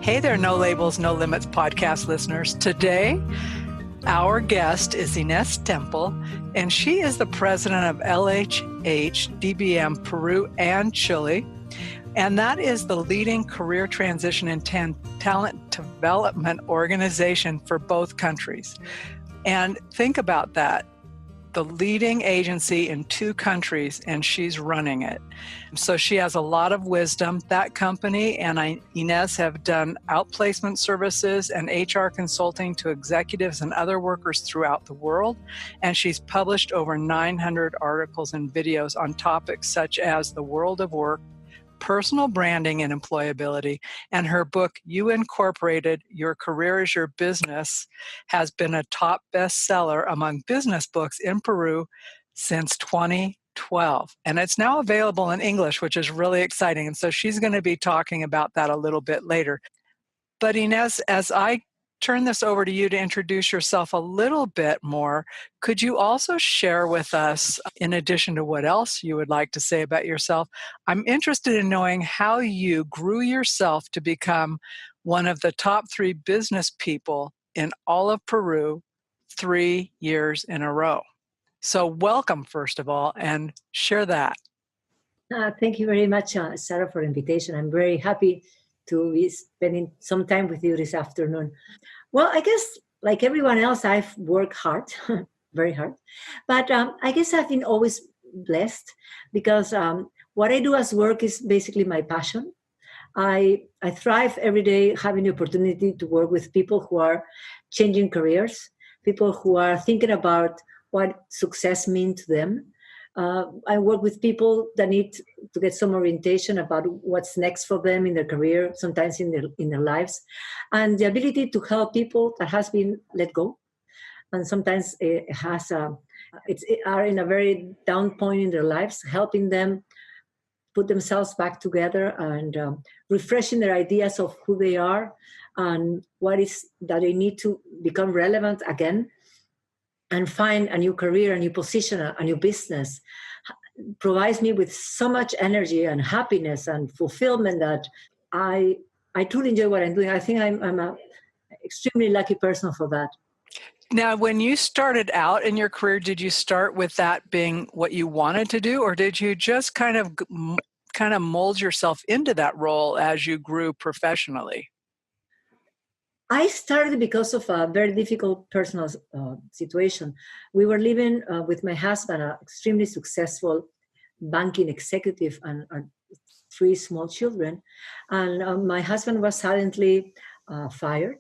Hey there, No Labels, No Limits podcast listeners. Today, our guest is Ines Temple, and she is the president of LHH DBM Peru and Chile. And that is the leading career transition and talent development organization for both countries. And think about that. The leading agency in 2 countries, and she's running it. So she has a lot of wisdom. That company and Ines have done outplacement services and HR consulting to executives and other workers throughout the world. And she's published over 900 articles and videos on topics such as the world of work, personal branding and employability, and her book, You Incorporated, Your Career is Your Business, has been a top bestseller among business books in Peru since 2012. And it's now available in English, which is really exciting. And so she's going to be talking about that a little bit later. But Ines, as I turn this over to you to introduce yourself a little bit more, could you also share with us, in addition to what else you would like to say about yourself, I'm interested in knowing how you grew yourself to become one of the top 3 business people in all of Peru 3 years in a row. So welcome, first of all, and share that. Thank you very much, Sarah, for the invitation. I'm very happy to be spending some time with you this afternoon. Well, I guess like everyone else, I've worked hard, very hard. But I guess I've been always blessed because what I do as work is basically my passion. I thrive every day having the opportunity to work with people who are changing careers, people who are thinking about what success means to them. I work with people that need to get some orientation about what's next for them in their career, sometimes in their lives, and the ability to help people that has been let go, and sometimes are in a very down point in their lives, helping them put themselves back together and refreshing their ideas of who they are and what is that they need to become relevant again, and find a new career, a new position, a new business, provides me with so much energy and happiness and fulfillment that I truly enjoy what I'm doing. I think I'm an extremely lucky person for that. Now, when you started out in your career, did you start with that being what you wanted to do, or did you just kind of mold yourself into that role as you grew professionally? I started because of a very difficult personal situation. We were living with my husband, an extremely successful banking executive, and 3 small children. And my husband was suddenly fired.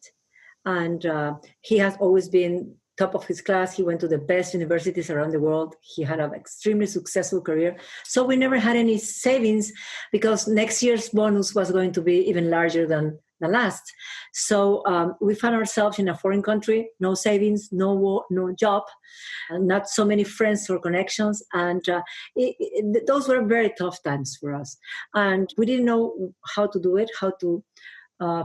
And he has always been top of his class. He went to the best universities around the world. He had an extremely successful career. So we never had any savings because next year's bonus was going to be even larger than the last. So we found ourselves in a foreign country, no savings, no job, not so many friends or connections. And those were very tough times for us. And we didn't know how to do it, how to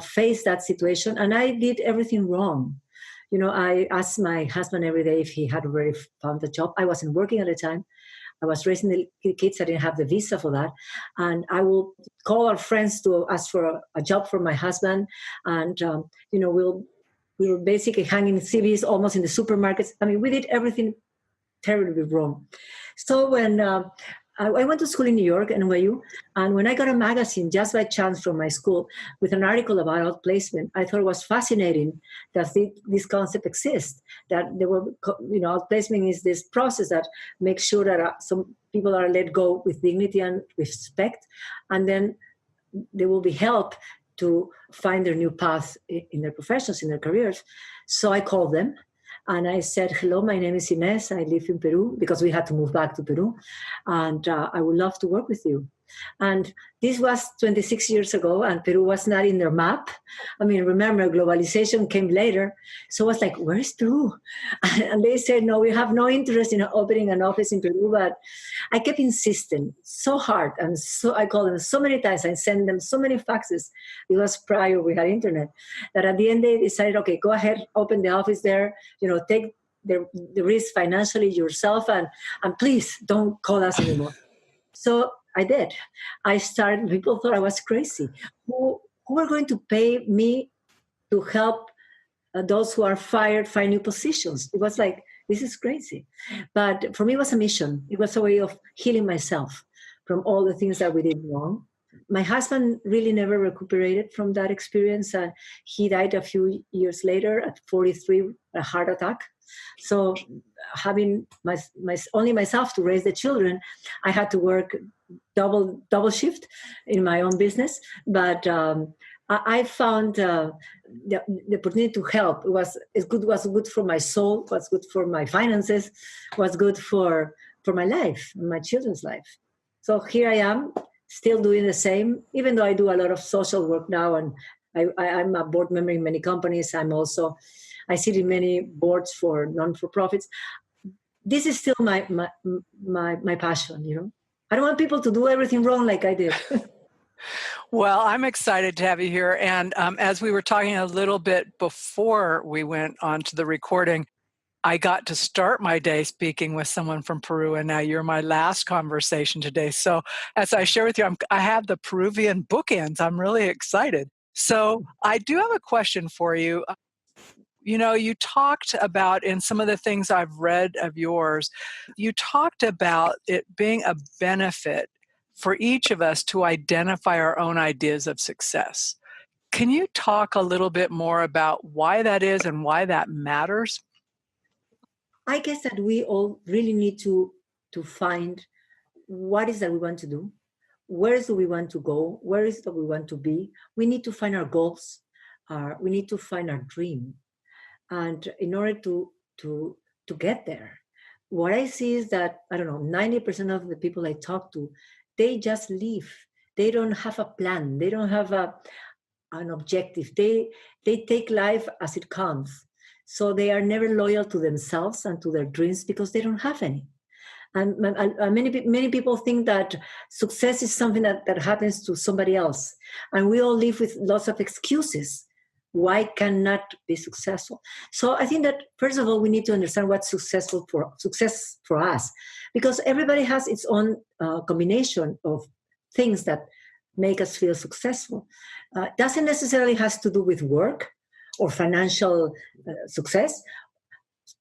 face that situation. And I did everything wrong. You know, I asked my husband every day if he had already found a job. I wasn't working at the time. I was raising the kids. I didn't have the visa for that. And I will call our friends to ask for a job for my husband. And, we were basically hanging CVs almost in the supermarkets. I mean, we did everything terribly wrong. So when I went to school in New York, NYU, and when I got a magazine just by chance from my school with an article about outplacement, I thought it was fascinating that this concept exists, that there were, outplacement is this process that makes sure that some people are let go with dignity and respect, and then there will be help to find their new path in their professions, in their careers. So I called them. And I said, hello, my name is Ines. I live in Peru because we had to move back to Peru. And I would love to work with you. And this was 26 years ago, and Peru was not in their map. I mean, remember, globalization came later. So I was like, where is Peru? And they said, no, we have no interest in opening an office in Peru. But I kept insisting so hard. And so I called them so many times. I sent them so many faxes. It was prior we had internet. That at the end they decided, okay, go ahead, open the office there, take the risk financially yourself, and please don't call us anymore. So I did. I started, people thought I was crazy. Who who are going to pay me to help those who are fired find new positions? It was like, this is crazy. But for me, it was a mission. It was a way of healing myself from all the things that we did wrong. My husband really never recuperated from that experience. He died a few years later at 43, a heart attack. So having only myself to raise the children, I had to work double shift in my own business. But I found the opportunity to help. It was good for my soul, was good for my finances, was good for my life, my children's life. So here I am, still doing the same, even though I do a lot of social work now, and I'm a board member in many companies. I sit in many boards for non-for-profits. This is still my passion, you know. I don't want people to do everything wrong like I did. Well, I'm excited to have you here. And as we were talking a little bit before we went on to the recording, I got to start my day speaking with someone from Peru, and now you're my last conversation today. So as I share with you, I have the Peruvian bookends. I'm really excited. So I do have a question for you. You know, you talked about, in some of the things I've read of yours, you talked about it being a benefit for each of us to identify our own ideas of success. Can you talk a little bit more about why that is and why that matters? I guess that we all really need to find what is that we want to do, where do we want to go, where is that we want to be. We need to find our goals. We need to find our dream, and in order to get there, what I see is that 90% of the people I talk to, they just leave. They don't have a plan. They don't have an objective. They take life as it comes. So they are never loyal to themselves and to their dreams because they don't have any. And many people think that success is something that happens to somebody else. And we all live with lots of excuses. Why cannot be successful? So I think that, first of all, we need to understand what's success for us. Because everybody has its own combination of things that make us feel successful. Doesn't necessarily has to do with work or financial success.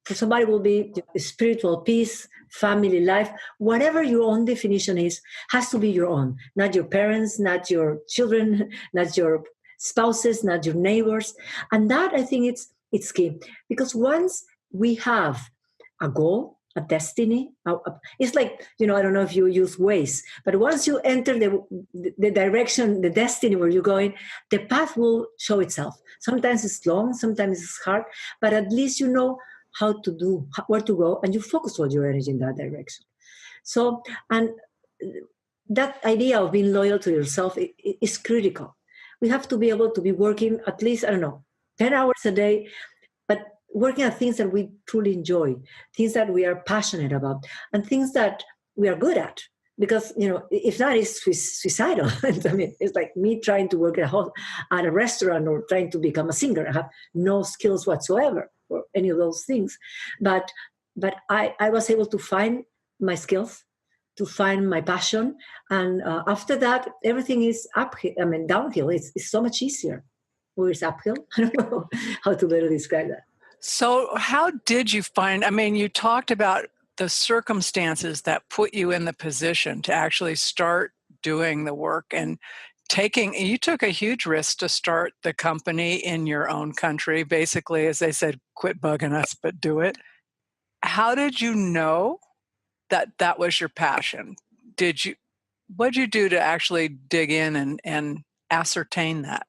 For somebody will be spiritual peace, family life, whatever your own definition is, has to be your own, not your parents, not your children, not your spouses, not your neighbors. And that, I think, it's key. Because once we have a goal, a destiny, it's like, I don't know if you use Waze, but once you enter the direction, the destiny where you're going, the path will show itself. Sometimes it's long, sometimes it's hard, but at least you know how to do, where to go, and you focus all your energy in that direction. So, and that idea of being loyal to yourself is critical. We have to be able to be working at least, 10 hours a day, but working at things that we truly enjoy, things that we are passionate about, and things that we are good at. Because, if not, it's suicidal. I mean, it's like me trying to work at a restaurant or trying to become a singer. I have no skills whatsoever for any of those things. But I was able to find my skills, to find my passion. And after that, everything is downhill. It's so much easier. Or it's uphill. I don't know how to better describe that. So how did you find, you talked about the circumstances that put you in the position to actually start doing the work and you took a huge risk to start the company in your own country. Basically, as they said, quit bugging us, but do it. How did you know that was your passion? What'd you do to actually dig in and ascertain that?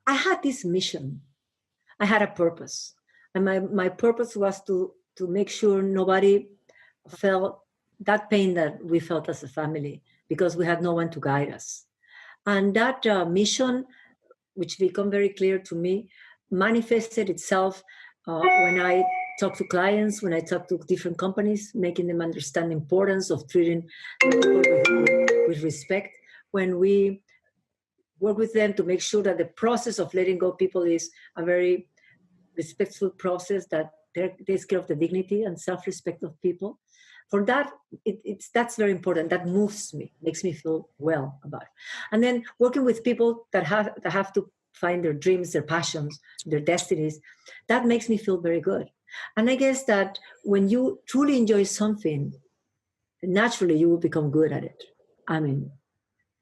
I had this mission. I had a purpose. And my purpose was to make sure nobody felt that pain that we felt as a family, because we had no one to guide us. And that mission, which became very clear to me, manifested itself when I talk to clients, when I talk to different companies, making them understand the importance of treating people with respect, when we work with them to make sure that the process of letting go of people is a very respectful process that takes care of the dignity and self-respect of people. for that, that's very important. That moves me, makes me feel well about it. And then working with people that have to find their dreams, their passions, their destinies, that makes me feel very good. And I guess that when you truly enjoy something, naturally you will become good at it. I mean,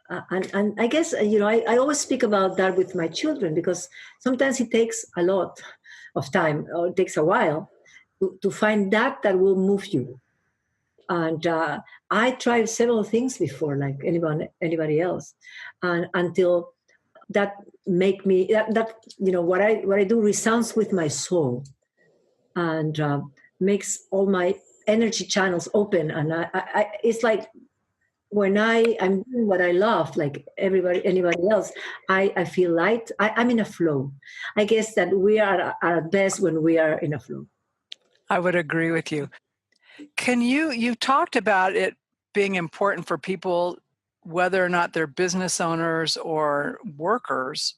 and I guess, I always speak about that with my children, because sometimes it takes a lot of time, or it takes a while to find that will move you. And I tried several things before, like anybody else, and until that make me that what I do resounds with my soul, and makes all my energy channels open. And I it's like when I'm doing what I love, like anybody else, I feel light. I'm in a flow. I guess that we are at best when we are in a flow. I would agree with you. You talked about it being important for people, whether or not they're business owners or workers,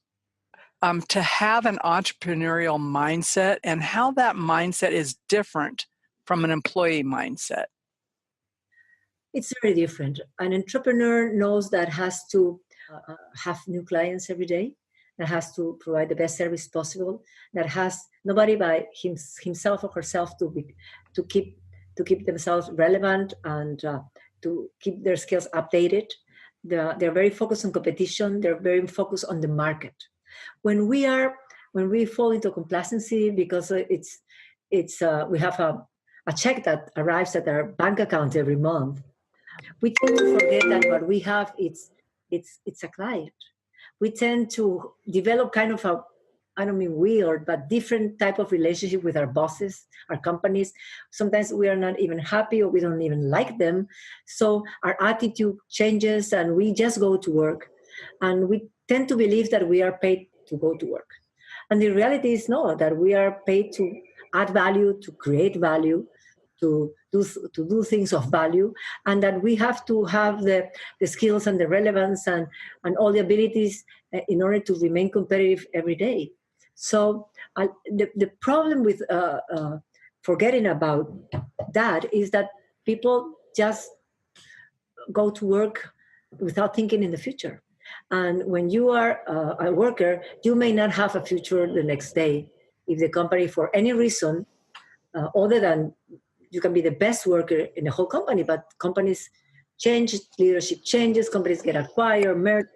to have an entrepreneurial mindset, and how that mindset is different from an employee mindset. It's very different. An entrepreneur knows that has to have new clients every day, that has to provide the best service possible, that has nobody by himself or herself to keep themselves relevant, and to keep their skills updated. They're very focused on competition. They're very focused on the market. When we fall into complacency because we have a check that arrives at our bank account every month, we tend to forget that what we have, it's a client. We tend to develop kind of I don't mean weird, but different type of relationship with our bosses, our companies. Sometimes we are not even happy, or we don't even like them. So our attitude changes, and we just go to work. And we tend to believe that we are paid to go to work. And the reality is no, that we are paid to add value, to create value, to do things of value, and that we have to have the skills and the relevance and all the abilities in order to remain competitive every day. So the problem with forgetting about that is that people just go to work without thinking in the future. And when you are a worker, you may not have a future the next day if the company, for any reason, other than you can be the best worker in the whole company, but companies change, leadership changes, companies get acquired, merged,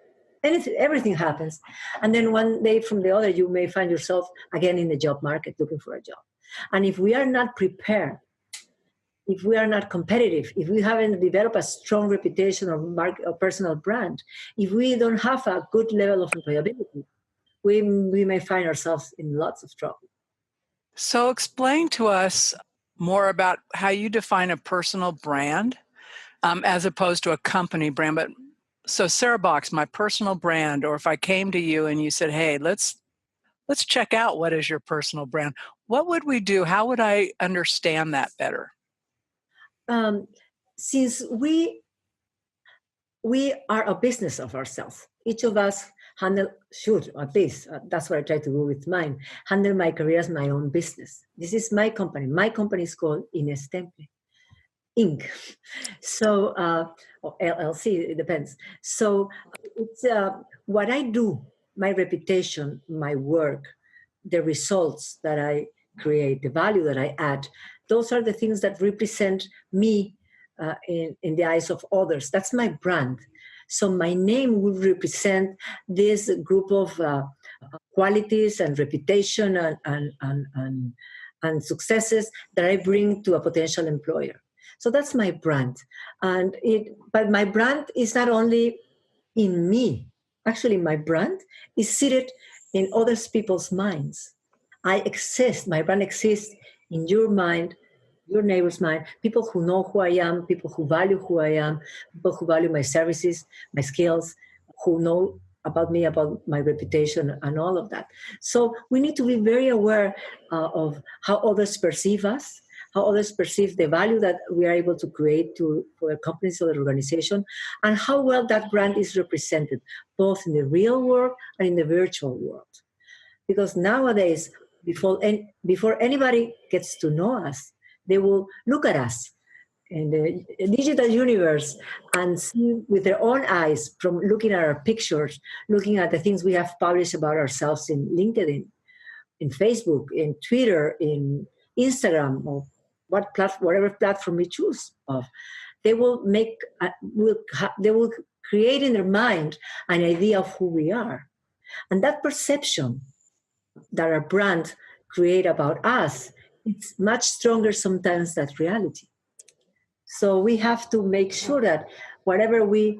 everything happens. And then one day from the other, you may find yourself again in the job market looking for a job. And if we are not prepared, if we are not competitive, if we haven't developed a strong reputation or personal brand, if we don't have a good level of employability, we may find ourselves in lots of trouble. So explain to us more about how you define a personal brand as opposed to a company brand. But so Sarah Box, my personal brand, or if I came to you and you said, hey, let's check out what is your personal brand, what would we do? How would I understand that better? Since we are a business of ourselves, each of us should, at least, that's what I try to do with mine, handle my career as my own business. This is my company. My company is called Ines Temple, Inc. So, or LLC, it depends. So it's what I do, my reputation, my work, the results that I create, the value that I add, those are the things that represent me in the eyes of others. That's my brand. So my name would represent this group of qualities and reputation and successes that I bring to a potential employer. So that's my brand. But my brand is not only in me. Actually, my brand is seated in other people's minds. I exist, my brand exists in your mind, your neighbor's mind, people who know who I am, people who value who I am, people who value my services, my skills, who know about me, about my reputation, and all of that. So we need to be very aware of how others perceive us, how others perceive the value that we are able to create for a company or an organization, and how well that brand is represented, both in the real world and in the virtual world. Because nowadays, before anybody gets to know us, they will look at us in the digital universe and see with their own eyes from looking at our pictures, looking at the things we have published about ourselves in LinkedIn, in Facebook, in Twitter, in Instagram, or whatever platform we choose of, they will they will create in their mind an idea of who we are, and that perception that our brand create about us, it's much stronger sometimes than reality. So we have to make sure that whatever we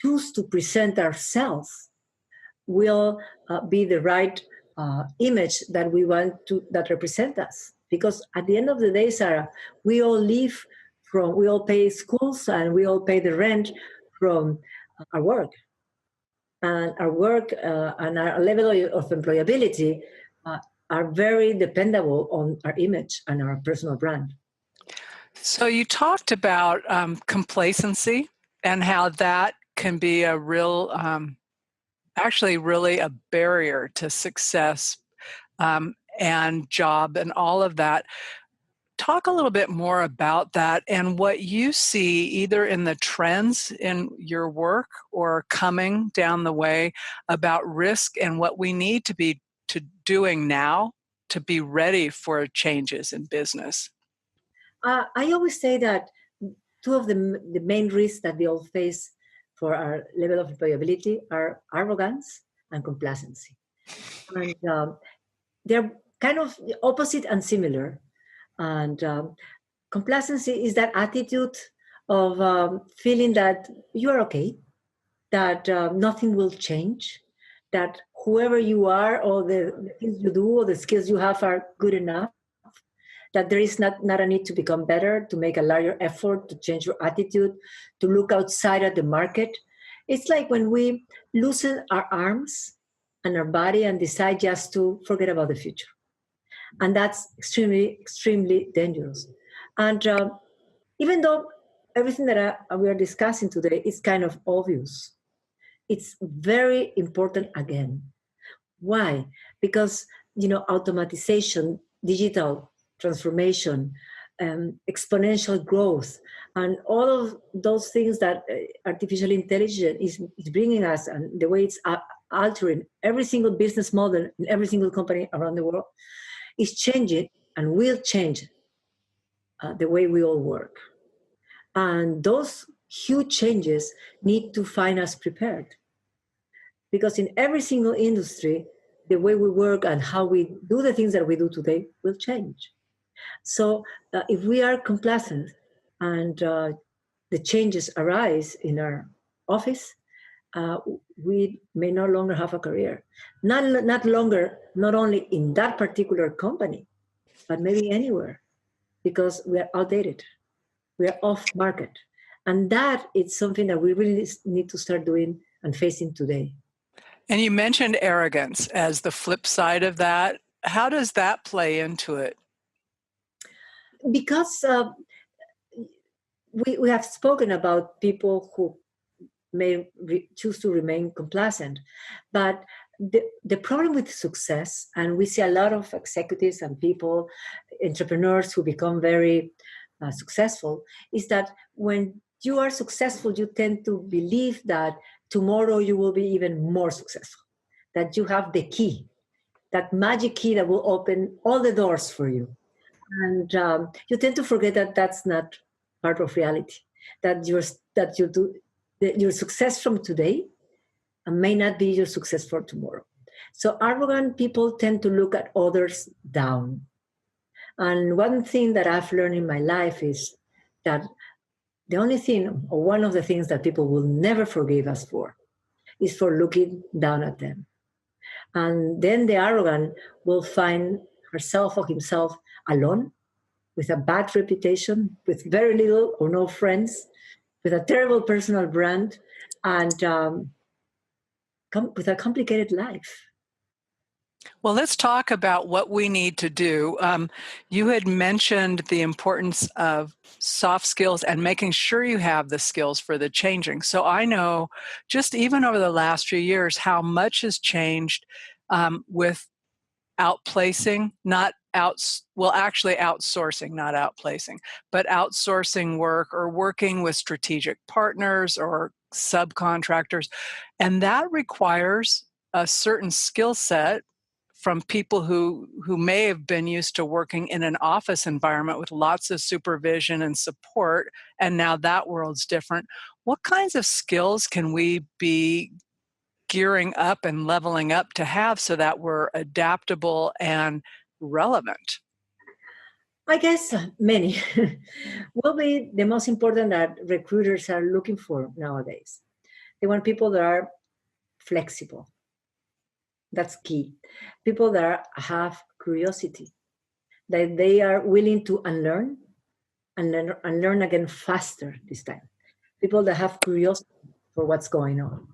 choose to present ourselves will be the right image that we want to that represent us. Because at the end of the day, Sarah, we all we all pay schools and we all pay the rent from our work. And our work and our level of employability are very dependable on our image and our personal brand. So you talked about complacency and how that can be a real, actually really a barrier to success and job and all of that. Talk a little bit more about that and what you see either in the trends in your work or coming down the way about risk and what we need to be doing now to be ready for changes in business. I always say that two of the main risks that we all face for our level of employability are arrogance and complacency. And they're kind of opposite and similar. And complacency is that attitude of feeling that you are okay, that nothing will change, that whoever you are or the things you do or the skills you have are good enough, that there is not a need to become better, to make a larger effort, to change your attitude, to look outside at the market. It's like when we loosen our arms and our body and decide just to forget about the future. And that's extremely, extremely dangerous. And even though everything that we are discussing today is kind of obvious, it's very important again. Why? Because, automatization, digital transformation, exponential growth, and all of those things that artificial intelligence is bringing us, and the way it's altering every single business model in every single company around the world, is changing and will change the way we all work. And those huge changes need to find us prepared. Because in every single industry, the way we work and how we do the things that we do today will change. So if we are complacent and the changes arise in our office, we may no longer have a career. Not only in that particular company, but maybe anywhere, because we are outdated. We are off market. And that is something that we really need to start doing and facing today. And you mentioned arrogance as the flip side of that. How does that play into it? Because we have spoken about people who may choose to remain complacent. But the problem with success, and we see a lot of executives and people, entrepreneurs who become very successful, is that when you are successful, you tend to believe that tomorrow you will be even more successful, that you have the key, that magic key that will open all the doors for you. And you tend to forget that that's not part of reality, that your success from today may not be your success for tomorrow. So arrogant people tend to look at others down. And one thing that I've learned in my life is that the only thing, or one of the things that people will never forgive us for, is for looking down at them. And then the arrogant will find herself or himself alone, with a bad reputation, with very little or no friends, with a terrible personal brand, and with a complicated life. Well, let's talk about what we need to do. You had mentioned the importance of soft skills and making sure you have the skills for the changing. So I know just even over the last few years how much has changed with outplacing, not actually outsourcing, not outplacing, but outsourcing work or working with strategic partners or subcontractors. And that requires a certain skill set from people who may have been used to working in an office environment with lots of supervision and support, and now that world's different. What kinds of skills can we be gearing up and leveling up to have so that we're adaptable and relevant? I guess many will be the most important that recruiters are looking for nowadays. They want people that are flexible. That's key. People that have curiosity, that they are willing to unlearn and learn again faster this time. People that have curiosity for what's going on,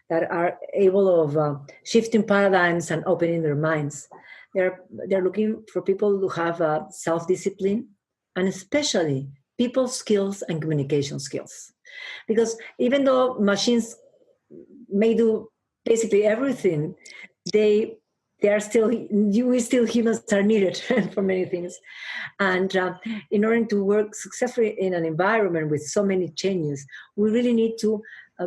that are able of shifting paradigms and opening their minds. They're looking for people who have self-discipline and especially people skills and communication skills. Because even though machines may do basically everything, they are still humans are needed for many things, and in order to work successfully in an environment with so many changes, we really need to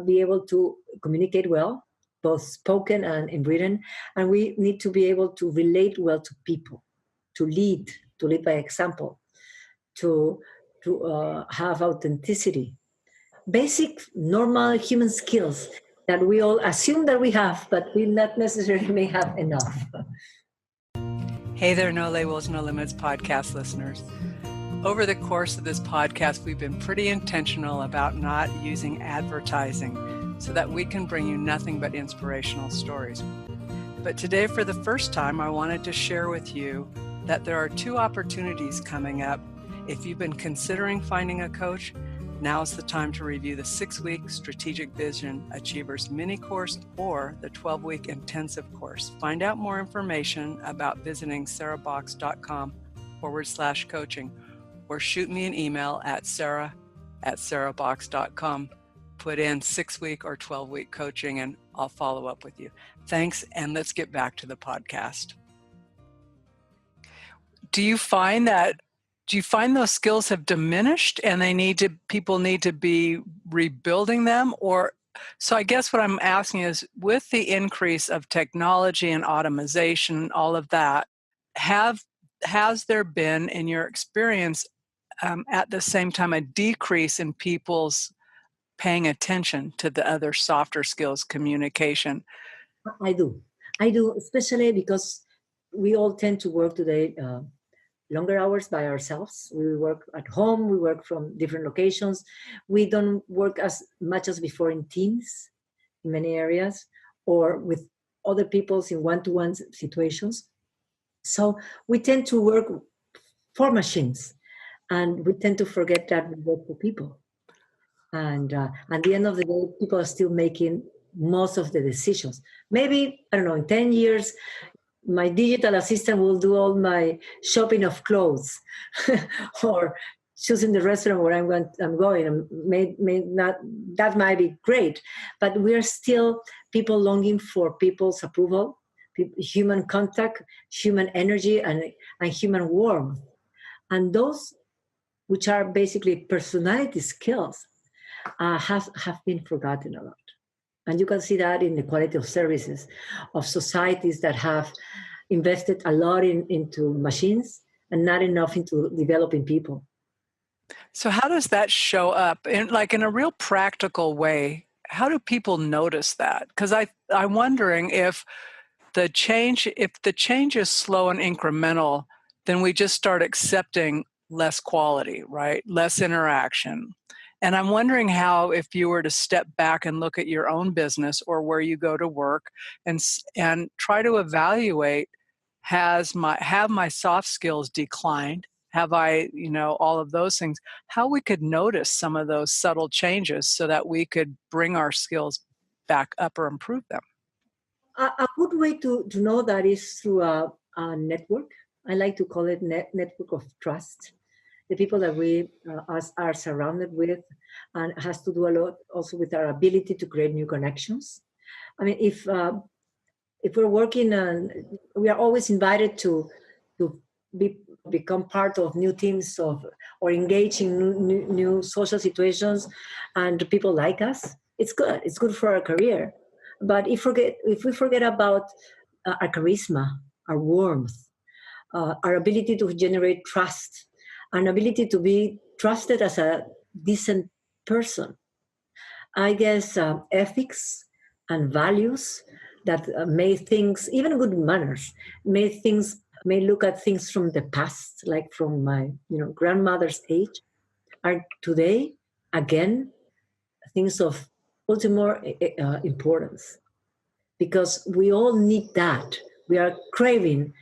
be able to communicate well, both spoken and in written, and we need to be able to relate well to people, to lead by example, to have authenticity, basic normal human skills that we all assume that we have, but we not necessarily may have enough. Hey there, No Labels, No Limits podcast listeners. Over the course of this podcast, we've been pretty intentional about not using advertising so that we can bring you nothing but inspirational stories. But today, for the first time, I wanted to share with you that there are 2 opportunities coming up. If you've been considering finding a coach, now's the time to review the 6-week Strategic Vision Achievers mini course or the 12-week intensive course. Find out more information about visiting sarahbox.com/coaching or shoot me an email at sarah@sarahbox.com. Put in 6-week or 12-week coaching and I'll follow up with you. Thanks, and let's get back to the podcast. Do you find those skills have diminished and people need to be rebuilding them? Or, so I guess what I'm asking is, with the increase of technology and automation, all of that, has there been, in your experience, at the same time, a decrease in people's paying attention to the other softer skills, communication? I do, especially because we all tend to work today longer hours by ourselves. We work at home, we work from different locations. We don't work as much as before in teams in many areas or with other peoples in one-to-one situations. So we tend to work for machines and we tend to forget that we work for people. And at the end of the day, people are still making most of the decisions. Maybe, I don't know, in 10 years, my digital assistant will do all my shopping of clothes or choosing the restaurant where I'm going. May not, that might be great, but we are still people longing for people's approval, human contact, human energy, and human warmth. And those, which are basically personality skills, have been forgotten a lot. And you can see that in the quality of services of societies that have invested a lot into machines and not enough into developing people. So how does that show up in a real practical way? How do people notice that? Because I'm wondering if the change is slow and incremental, then we just start accepting less quality, right? Less interaction. And I'm wondering how, if you were to step back and look at your own business or where you go to work and try to evaluate, have my soft skills declined? Have I, all of those things, how we could notice some of those subtle changes so that we could bring our skills back up or improve them? A good way to know that is through a network. I like to call it network of trust. The people that we are surrounded with, and has to do a lot also with our ability to create new connections. I mean, if we're working on, we are always invited to become part of new teams or engage in new social situations, and people like us, it's good. It's good for our career. But if we forget about our charisma, our warmth, our ability to generate trust, an ability to be trusted as a decent person, I guess ethics and values that may things, even good manners, may look at things from the past, like from my grandmother's age, are today again things of ultimate importance, because we all need that. We are craving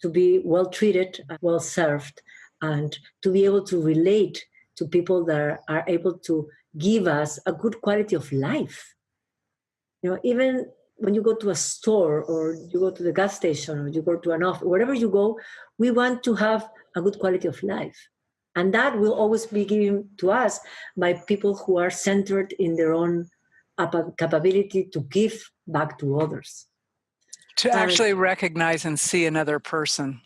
to be well treated, well served, and to be able to relate to people that are able to give us a good quality of life. Even when you go to a store, or you go to the gas station, or you go to an office, wherever you go, we want to have a good quality of life. And that will always be given to us by people who are centered in their own capability to give back to others. To actually recognize and see another person.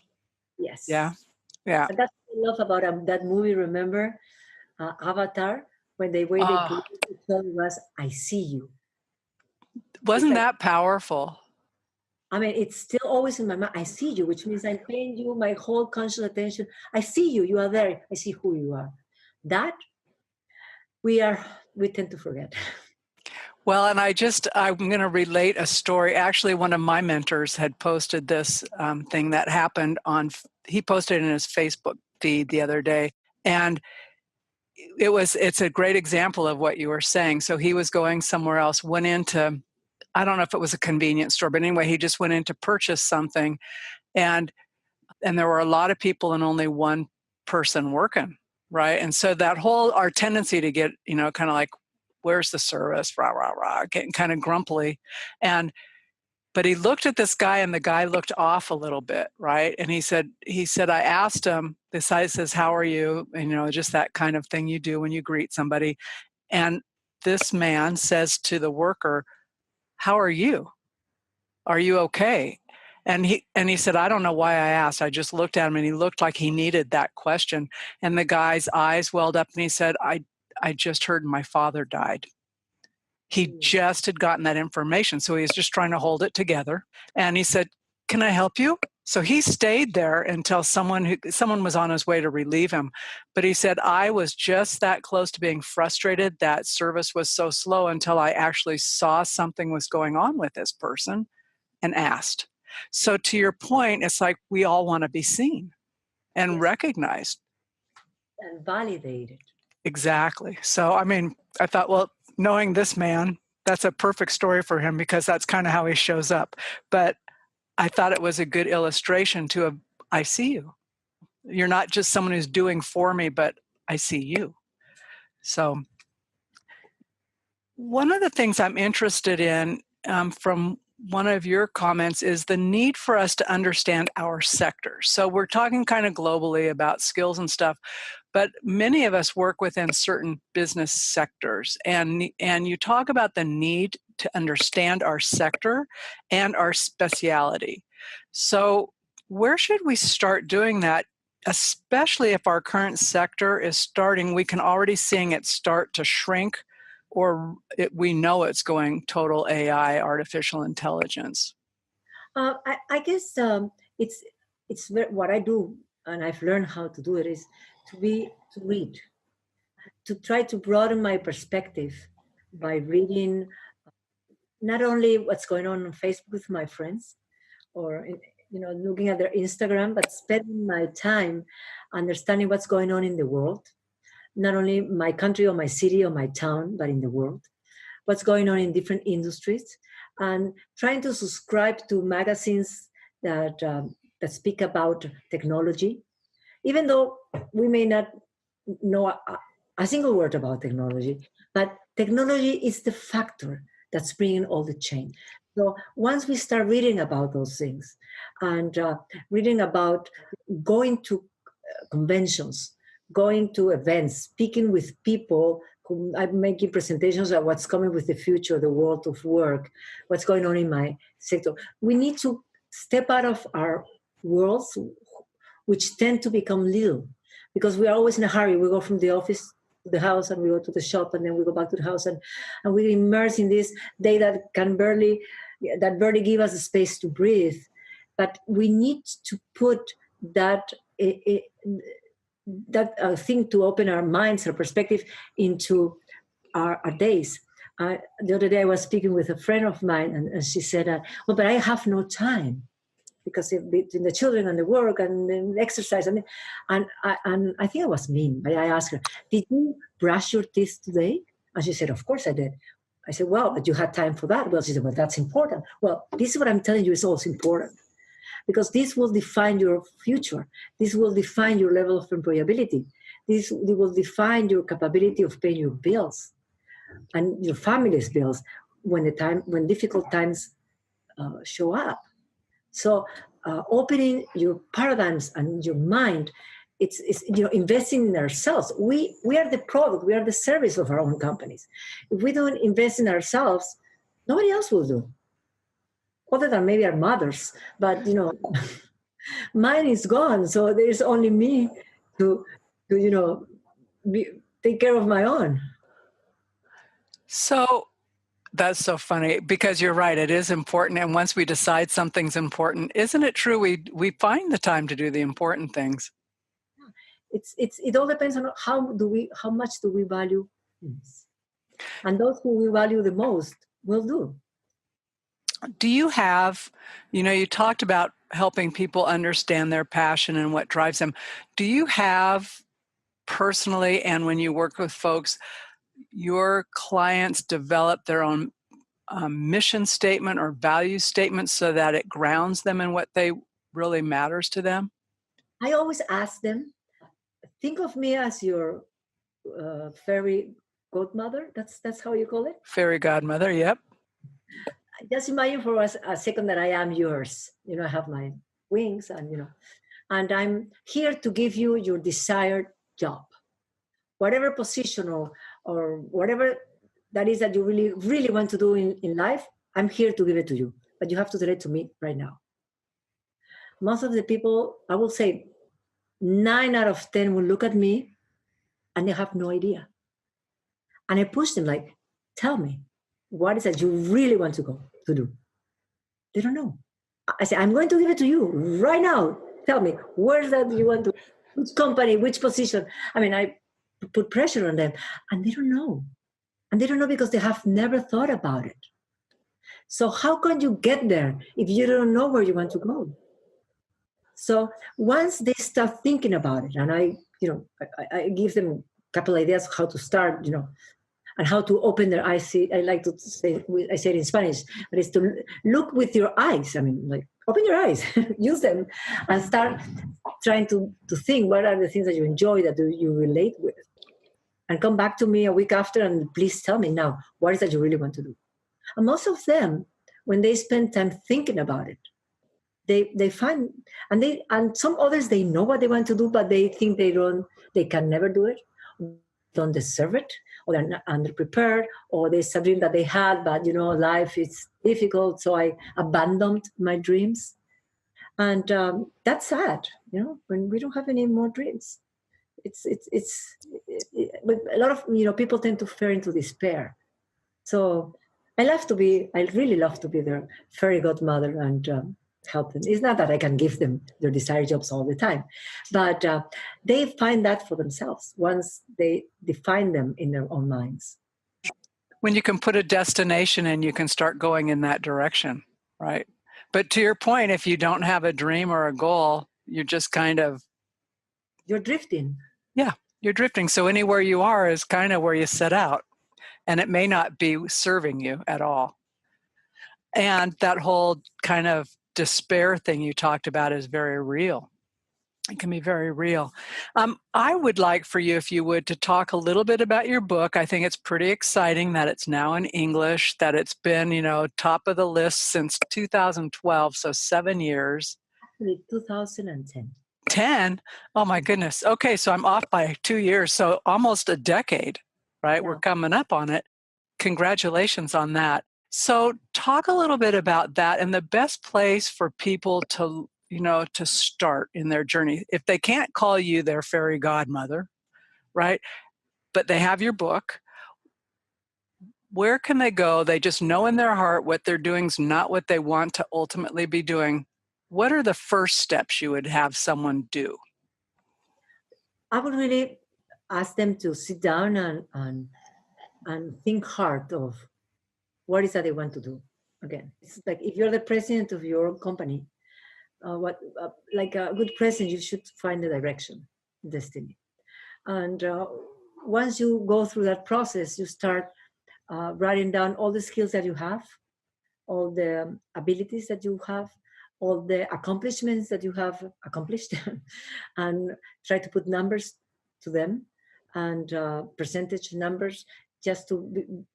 Yes. Yeah. Yeah. And that's what I love about that movie, remember? Avatar, when they put it was, I see you. Wasn't that powerful? I mean, it's still always in my mind. I see you, which means I'm paying you my whole conscious attention. I see you. You are there. I see who you are. That we tend to forget. Well, and I'm going to relate a story. Actually, one of my mentors had posted this thing that happened he posted in his Facebook feed the other day. And it's a great example of what you were saying. So he was going somewhere else, went into, I don't know if it was a convenience store, but anyway, he just went in to purchase something. And there were a lot of people and only one person working, right? And so our tendency to get, kind of like, where's the service, rah, rah, rah, getting kind of grumpy. But he looked at this guy, and the guy looked off a little bit, right? And he said, I asked him, this guy says, how are you? And, just that kind of thing you do when you greet somebody. And this man says to the worker, how are you? Are you okay? And he said, I don't know why I asked. I just looked at him, and he looked like he needed that question. And the guy's eyes welled up, and he said, I just heard my father died. He just had gotten that information. So he was just trying to hold it together. And he said, can I help you? So he stayed there until someone was on his way to relieve him. But he said, I was just that close to being frustrated. That service was so slow until I actually saw something was going on with this person and asked. So to your point, it's like we all want to be seen and recognized. And validated. Exactly. So, I thought, well, knowing this man, that's a perfect story for him, because that's kind of how he shows up. But I thought it was a good illustration I see you. You're not just someone who's doing for me, but I see you. So one of the things I'm interested in from one of your comments is the need for us to understand our sectors. So we're talking kind of globally about skills and stuff, but many of us work within certain business sectors, and you talk about the need to understand our sector and our speciality. So where should we start doing that, especially if our current sector is we can already seeing it start to shrink, or we know it's going total AI, artificial intelligence? I guess it's what I do, and I've learned how to do it, is to read, to try to broaden my perspective by reading not only what's going on Facebook with my friends, or looking at their Instagram, but spending my time understanding what's going on in the world, not only my country or my city or my town, but in the world, what's going on in different industries, and trying to subscribe to magazines that speak about technology, even though we may not know a single word about technology, but technology is the factor that's bringing all the change. So once we start reading about those things, and reading about going to conventions, going to events, speaking with people who I'm making presentations of what's coming with the future, the world of work, what's going on in my sector. We need to step out of our worlds, which tend to become little because we are always in a hurry. We go from the office to the house and we go to the shop and then we go back to the house and we immerse in this day that barely give us the space to breathe. But we need to put that thing to open our minds, our perspective into our days. The other day I was speaking with a friend of mine and she said, well, but I have no time because between the children and the work and the exercise and I think I was mean, but I asked her, did you brush your teeth today? And she said, of course I did. I said, well, but you had time for that. Well, she said, well, that's important. Well, this is what I'm telling you is also important because this will define your future. This will define your level of employability. This will define your capability of paying your bills and your family's bills when difficult times show up. So opening your paradigms and your mind, it's investing in ourselves. We are the product, we are the service of our own companies. If we don't invest in ourselves, nobody else will do. Other than maybe our mothers, but mine is gone, so there's only me to take care of my own. So that's so funny because you're right. It is important. And once we decide something's important, isn't it true? We find the time to do the important things. It all depends on how much do we value things. And those who we value the most will do. Do you have, you talked about helping people understand their passion and what drives them. Do you have personally, and when you work with folks, your clients develop their own mission statement or value statement so that it grounds them in what really matters to them? I always ask them, think of me as your fairy godmother. That's how you call it? Fairy godmother, yep. Just imagine for us a second that I am yours. I have my wings and I'm here to give you your desired job. Whatever position or whatever that is that you really, really want to do in life, I'm here to give it to you. But you have to tell it to me right now. Most of the people, I will say 9 out of 10 will look at me and they have no idea. And I push them like, tell me, what is that you really want to do? They don't know. I say, I'm going to give it to you right now. Tell me, where's that you want to, which company, which position? I mean, I put pressure on them and they don't know. And they don't know because they have never thought about it. So how can you get there if you don't know where you want to go? So once they start thinking about it, and I give them a couple ideas how to start, and how to open their eyes. I like to say, I say it in Spanish, but it's to look with your eyes. I mean, like, open your eyes, use them, and start trying to think what are the things that you enjoy, that you relate with. And come back to me a week after and please tell me now, what is that you really want to do? And most of them, when they spend time thinking about it, they find, and some others, they know what they want to do, but they think they can never do it, don't deserve it, or they're not underprepared, or there's a dream that they had, but life is difficult, so I abandoned my dreams. And that's sad, when we don't have any more dreams. But a lot of people tend to fall into despair. So I really love to be their fairy godmother and help them. It's not that I can give them their desired jobs all the time, but they find that for themselves once they define them in their own minds. When you can put a destination and you can start going in that direction, right? But to your point, if you don't have a dream or a goal, you're just you're drifting. Yeah, you're drifting. So anywhere you are is kind of where you set out, and it may not be serving you at all. And that whole kind of despair thing you talked about is very real. It can be very real. I would like for you, if you would, to talk a little bit about your book. I think it's pretty exciting that it's now in English, that it's been, top of the list since 2012, so 7 years. Actually, 2010. 10? Oh my goodness. Okay, so I'm off by 2 years, so almost a decade, right? Yeah. We're coming up on it. Congratulations on that. So talk a little bit about that and the best place for people to, to start in their journey? If they can't call you their fairy godmother, right? But they have your book, where can they go? They just know in their heart what they're doing is not what they want to ultimately be doing. What are the first steps you would have someone do? I would really ask them to sit down and think hard of what is that they want to do. Again, it's like if you're the president of your company, like a good president, you should find the direction, destiny. And once you go through that process, you start writing down all the skills that you have, all the abilities that you have, all the accomplishments that you have accomplished, and try to put numbers to them and percentage numbers, just to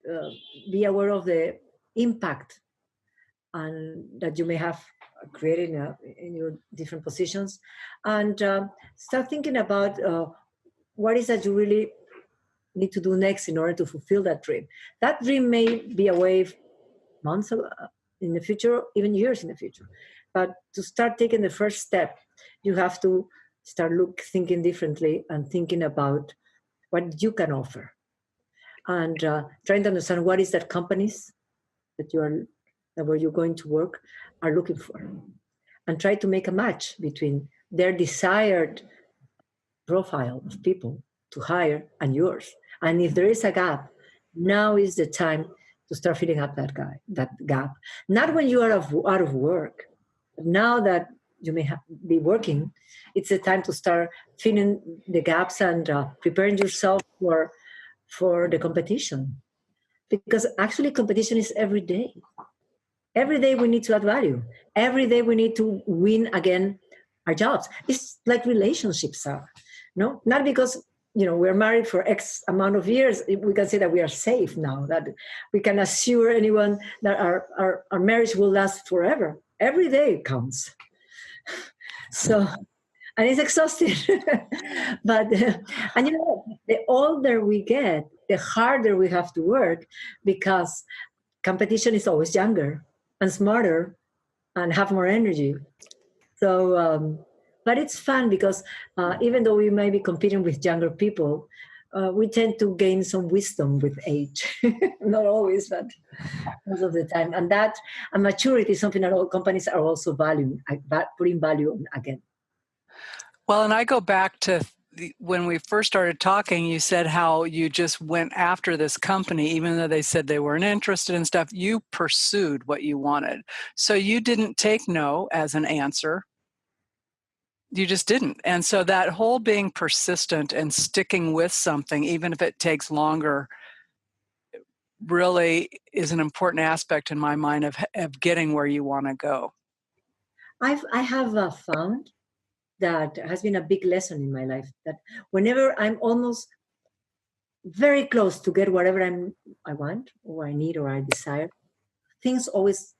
be aware of the impact and that you may have created in your different positions, and start thinking about what is that you really need to do next in order to fulfill that dream. That dream may be away months in the future, even years in the future. But to start taking the first step, you have to start thinking differently and thinking about what you can offer, and trying to understand what is that companies that where you're going to work are looking for, and try to make a match between their desired profile of people to hire and yours. And if there is a gap, now is the time to start filling up that gap. Not when you are out of work. Now that you may be working, it's the time to start filling the gaps and preparing yourself for the competition. Because actually competition is every day. Every day we need to add value. Every day we need to win again our jobs. It's like relationships are. No, not because we're married for X amount of years, we can say that we are safe now, that we can assure anyone that our marriage will last forever. Every day counts. So, and it's exhausting. But, and the older we get, the harder we have to work, because competition is always younger and smarter and have more energy. So, but it's fun because even though we may be competing with younger people, we tend to gain some wisdom with age. Not always, but most of the time. And that maturity is something that all companies are also valuing, putting value on again. Well, and I go back to when we first started talking, you said how you just went after this company, even though they said they weren't interested in stuff, you pursued what you wanted. So you didn't take no as an answer. You just didn't. And so that whole being persistent and sticking with something, even if it takes longer, really is an important aspect in my mind of getting where you want to go. I have found that has been a big lesson in my life, that whenever I'm almost very close to get whatever I want or I need or I desire, things always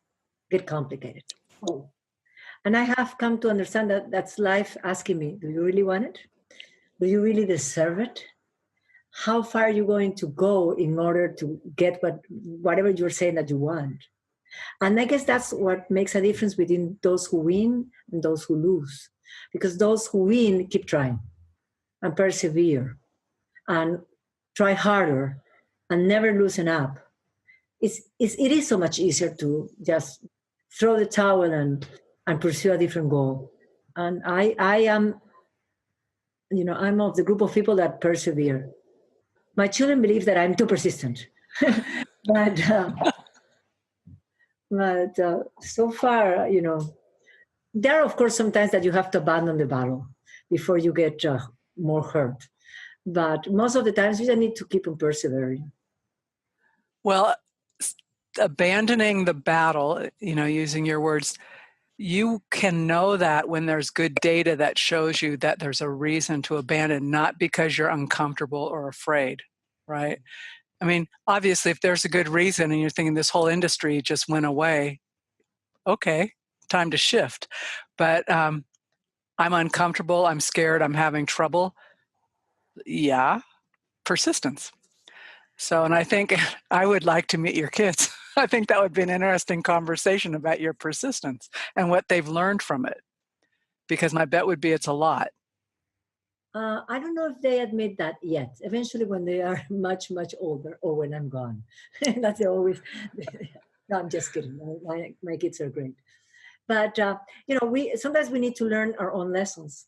get complicated. Oh. And I have come to understand that that's life asking me, do you really want it? Do you really deserve it? How far are you going to go in order to get whatever you're saying that you want? And I guess that's what makes a difference between those who win and those who lose. Because those who win keep trying and persevere and try harder and never loosen up. It is so much easier to just throw the towel and pursue a different goal. And I am, I'm of the group of people that persevere. My children believe that I'm too persistent. but so far, there are, of course, sometimes that you have to abandon the battle before you get more hurt. But most of the times, you just need to keep on persevering. Well, abandoning the battle, using your words, you can know that when there's good data that shows you that there's a reason to abandon, not because you're uncomfortable or afraid, right? I mean, obviously, if there's a good reason and you're thinking this whole industry just went away, okay, time to shift. But I'm uncomfortable, I'm scared, I'm having trouble. Yeah, persistence. So, and I think I would like to meet your kids. I think that would be an interesting conversation about your persistence and what they've learned from it. Because my bet would be it's a lot. I don't know if they admit that yet. Eventually, when they are much, much older, or when I'm gone, that's always. No, I'm just kidding. My kids are great, but we sometimes we need to learn our own lessons,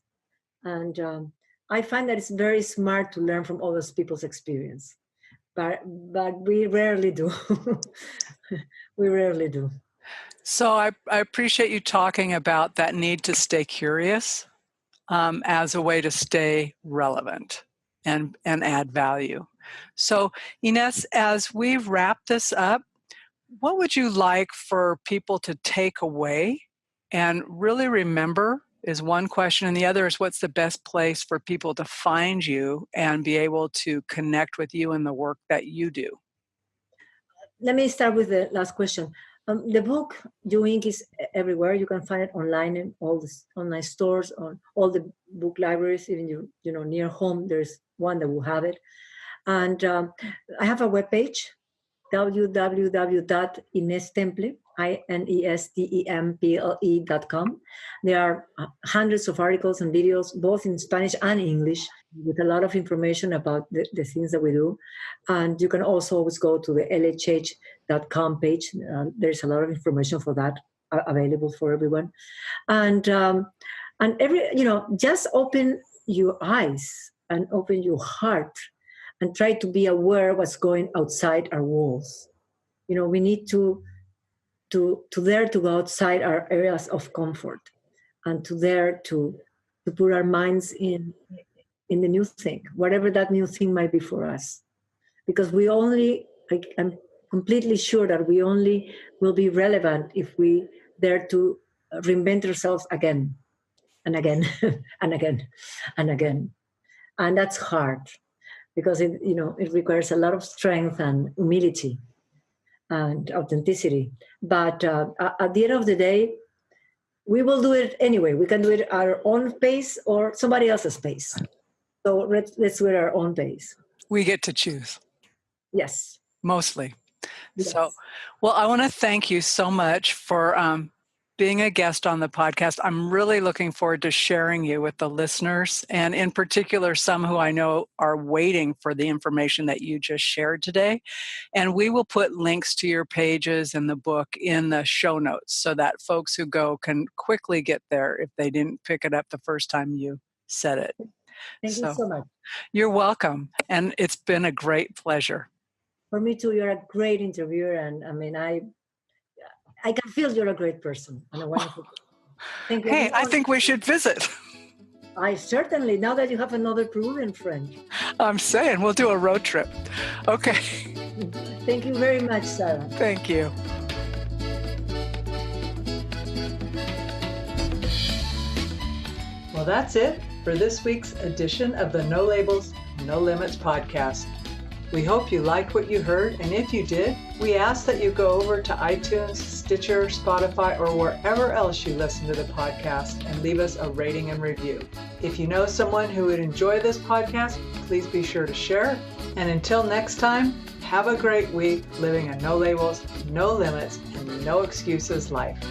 and I find that it's very smart to learn from other people's experience, but we rarely do. We rarely do. So I appreciate you talking about that need to stay curious as a way to stay relevant and add value. So Ines, as we wrap this up, what would you like for people to take away and really remember is one question, and the other is what's the best place for people to find you and be able to connect with you in the work that you do? Let me start with the last question. The book You Ink is everywhere. You can find it online in all the online stores, on all the book libraries, even near home. There's one that will have it. And I have a webpage, www.inestemple, INESTEMPLE.com. There are hundreds of articles and videos, both in Spanish and English, with a lot of information about the things that we do. And you can also always go to the LHH.com page. There's a lot of information for that available for everyone. And just open your eyes and open your heart and try to be aware of what's going outside our walls. We need to dare to go outside our areas of comfort and to dare to put our minds in the new thing, whatever that new thing might be for us. Because I'm completely sure that we only will be relevant if we dare to reinvent ourselves again and again and again and again. And that's hard because it requires a lot of strength and humility and authenticity. But at the end of the day, we will do it anyway. We can do it at our own pace or somebody else's pace. So let's do it at our own pace. We get to choose. Yes. Mostly. Yes. So, well, I want to thank you so much for being a guest on the podcast. I'm really looking forward to sharing you with the listeners, and in particular, some who I know are waiting for the information that you just shared today. And we will put links to your pages and the book in the show notes so that folks who go can quickly get there if they didn't pick it up the first time you said it. Thank you so much. You're welcome. And it's been a great pleasure. For me too, you're a great interviewer. And I mean, I can feel you're a great person and a wonderful person. Thank you. Hey, I think we should visit. I certainly, now that you have another Peruvian friend. I'm saying we'll do a road trip. Okay. Thank you very much, Sarah. Thank you. Well, that's it for this week's edition of the No Labels, No Limits podcast. We hope you liked what you heard, and if you did, we ask that you go over to iTunes, Stitcher, Spotify, or wherever else you listen to the podcast and leave us a rating and review. If you know someone who would enjoy this podcast, please be sure to share it. And until next time, have a great week living a no labels, no limits, and no excuses life.